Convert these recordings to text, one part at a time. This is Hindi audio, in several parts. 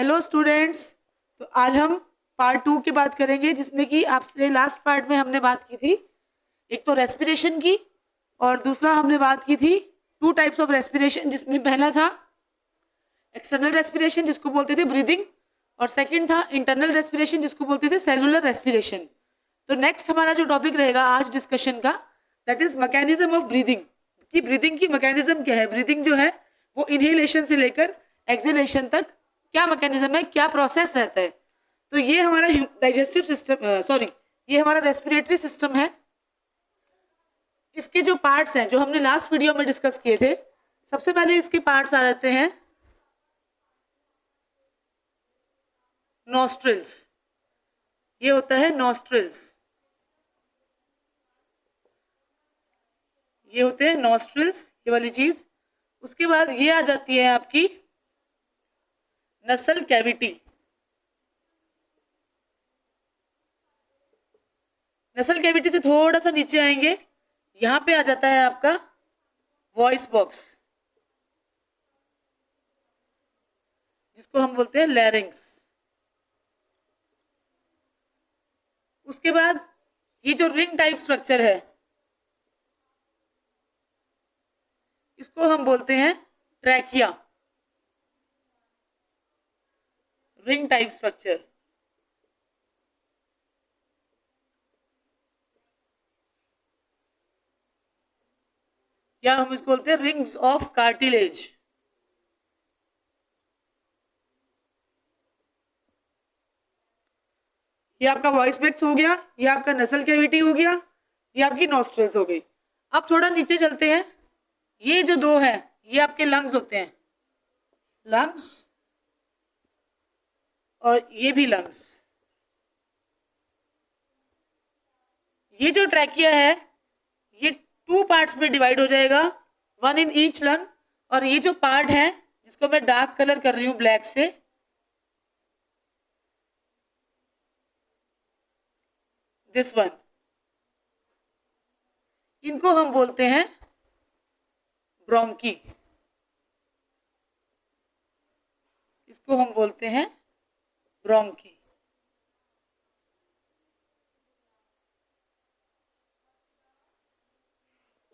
Hello students. तो आज हम पार्ट 2 की बात करेंगे, जिसमें कि आपसे लास्ट पार्ट में हमने बात की थी एक तो रेस्पिरेशन की, और दूसरा हमने बात की थी टू टाइप्स ऑफ रेस्पिरेशन, जिसमें पहला था एक्सटर्नल रेस्पिरेशन जिसको बोलते थे ब्रीदिंग, और सेकंड था इंटरनल रेस्पिरेशन जिसको बोलते थे सेलुलर रेस्पिरेशन। तो नेक्स्ट हमारा जो टॉपिक रहेगा आज डिस्कशन का, that is mechanism of breathing. कि ब्रीदिंग की मैकेनिज्म क्या है, ब्रीदिंग जो है वो इनहेलेशन से लेकर एक्सहेलेशन तक क्या मैकेनिज्म है, क्या प्रोसेस रहता है। तो ये हमारा डाइजेस्टिव सिस्टम, ये हमारा रेस्पिरेटरी सिस्टम है। इसके जो पार्ट्स हैं जो हमने लास्ट वीडियो में डिस्कस किए थे, सबसे पहले इसके पार्ट्स आ जाते हैं नॉस्ट्रिल्स। ये होता है नॉस्ट्रिल्स, ये होते हैं नॉस्ट्रिल्स, ये वाली चीज। उसके बाद ये आ जाती है आपकी नसल कैविटी। नसल कैविटी से थोड़ा सा नीचे आएंगे, यहां पे आ जाता है आपका वॉइस बॉक्स, जिसको हम बोलते हैं लैरिंग्स। उसके बाद ये जो रिंग टाइप स्ट्रक्चर है, इसको हम बोलते हैं ट्रैकिया, रिंग टाइप स्ट्रक्चर। या हम इसको बोलते हैं रिंग्स ऑफ कार्टिलेज। ये आपका वॉइस बॉक्स हो गया, ये आपका नसल कैविटी हो गया, ये आपकी नॉस्ट्रल्स हो गई। अब थोड़ा नीचे चलते हैं, ये जो दो हैं ये आपके लंग्स होते हैं, लंग्स, और ये भी लंग्स। ये जो ट्रैकिया है ये टू पार्ट्स में डिवाइड हो जाएगा, वन इन ईच लंग। और ये जो पार्ट है जिसको मैं डार्क कलर कर रही हूं ब्लैक से, दिस वन, इनको हम बोलते हैं ब्रोंकी। इसको हम बोलते हैं ब्रोंकी।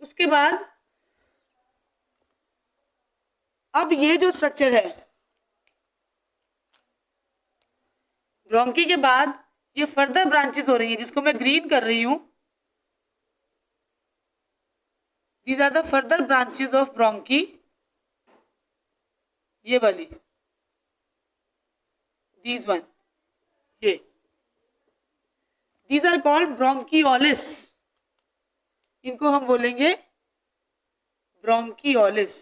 उसके बाद अब ये जो स्ट्रक्चर है, ब्रोंकी के बाद ये फर्दर ब्रांचेस हो रही हैं, जिसको मैं ग्रीन कर रही हूं। These are the further branches of bronchi, ये वाली, दीज वन, ये, दीज आर कॉल्ड ब्रोंकियोलिस। इनको हम बोलेंगे ब्रोंकियोलिस।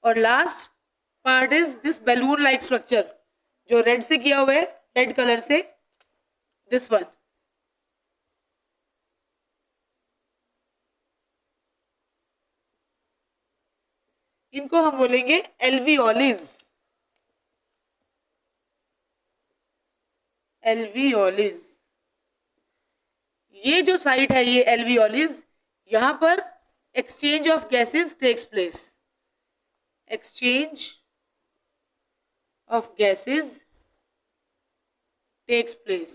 और last part is this balloon like structure, जो रेड से किया हुआ है, रेड कलर से, दिस वन। इनको हम बोलेंगे एल्वियोलिस। एल्वियोलिस, ये जो साइट है ये एल्वियोलिस, यहां पर exchange of gases takes place. Exchange of gases takes place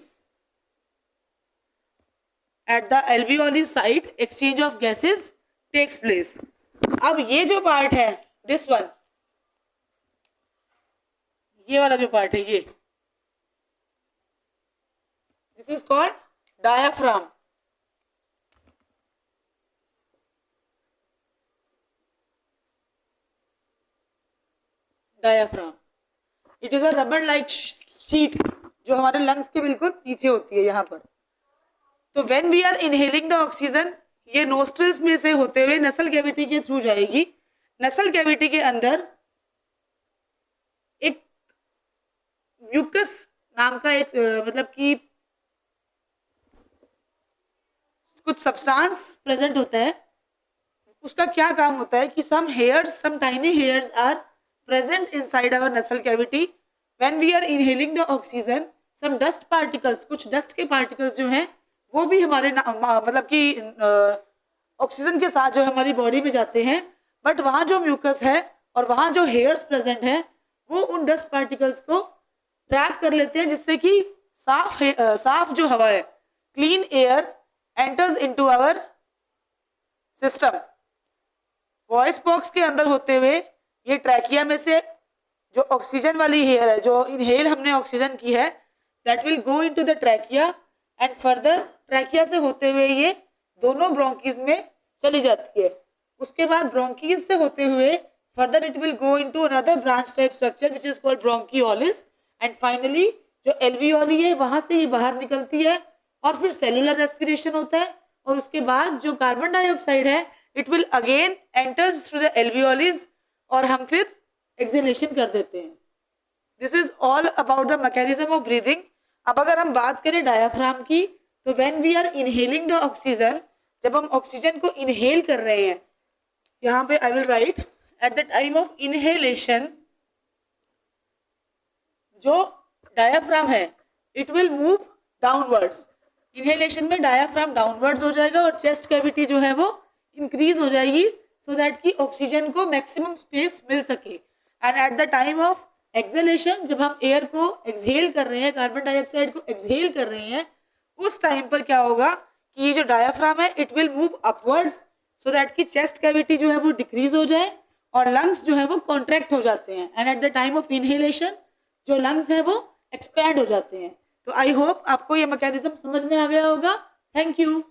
at the alveolus site, exchange of gases takes place. अब ये जो पार्ट है, दिस वन, ये वाला जो पार्ट है ये, this is called diaphragm. Diaphragm, it is a rubber like sheet जो हमारे लंग्स के बिल्कुल पीछे होती है यहाँ पर। तो when we are inhaling the oxygen, ये नोस्ट्रिल्स में से होते हुए नसल कैविटी के थ्रू जाएगी। नसल कैविटी के अंदर एक म्यूकस नाम का एक मतलब कि कुछ सब्सटेंस प्रेजेंट होता है। उसका क्या काम होता है कि some hairs, some tiny hairs are present inside our nasal cavity. When we are inhaling the oxygen, some dust particles, कुछ डस्ट के पार्टिकल्स जो हैं वो भी हमारे मतलब कि ऑक्सीजन के साथ जो हमारी बॉडी में जाते हैं, बट वहां जो म्यूकस है और वहां जो हेयर्स प्रेजेंट हैं वो उन डस्ट पार्टिकल्स को ट्रैप कर लेते हैं, जिससे कि साफ जो हवा है, clean air enters into our system. Voice box के अंदर होते हुए ये ट्रैकिया में से जो ऑक्सीजन वाली हेयर है, जो इनहेल हमने ऑक्सीजन की है, that will go into the trachea and further trachea से होते हुए ये दोनों ब्रोंकीज में चली जाती है। उसके बाद ब्रोंकीज से होते हुए further it will go into another branch type structure which is called bronchioles and finally जो एल्वियोली है वहां से ये बाहर निकलती है और फिर सेलुलर रेस्पिरेशन होता है और उसके बाद जो कार्बन डाइऑक्साइड है it will again enters through the alveolus और हम फिर एक्सहेलेशन कर देते हैं। This is all about the mechanism of breathing. अब अगर हम बात करें डायाफ्राम की, तो when we are inhaling the oxygen, जब हम ऑक्सीजन को इनहेल कर रहे हैं, यहाँ पे I will write at the time of inhalation जो डायाफ्राम है it will move downwards. Inhalation में डायाफ्राम डाउनवर्ड्स हो जाएगा और चेस्ट कैविटी जो है वो इंक्रीज हो जाएगी सो दैट कि ऑक्सीजन को मैक्सिमम स्पेस मिल सके। And at the time of exhalation, जब हम एयर को एक्सहेल कर रहे हैं, कार्बन डाइऑक्साइड को एक्सहेल कर रहे हैं, उस टाइम पर क्या होगा कि ये जो डायाफ्राम है it will move upwards so that कि चेस्ट कैविटी जो है वो डिक्रीज हो जाए और लंग्स जो है वो कॉन्ट्रैक्ट हो जाते हैं। And at the time of inhalation जो लंग्स है वो एक्सपैंड हो जाते हैं। तो आई होप आपको ये मैकेनिज्म समझ में आ गया होगा। Thank you.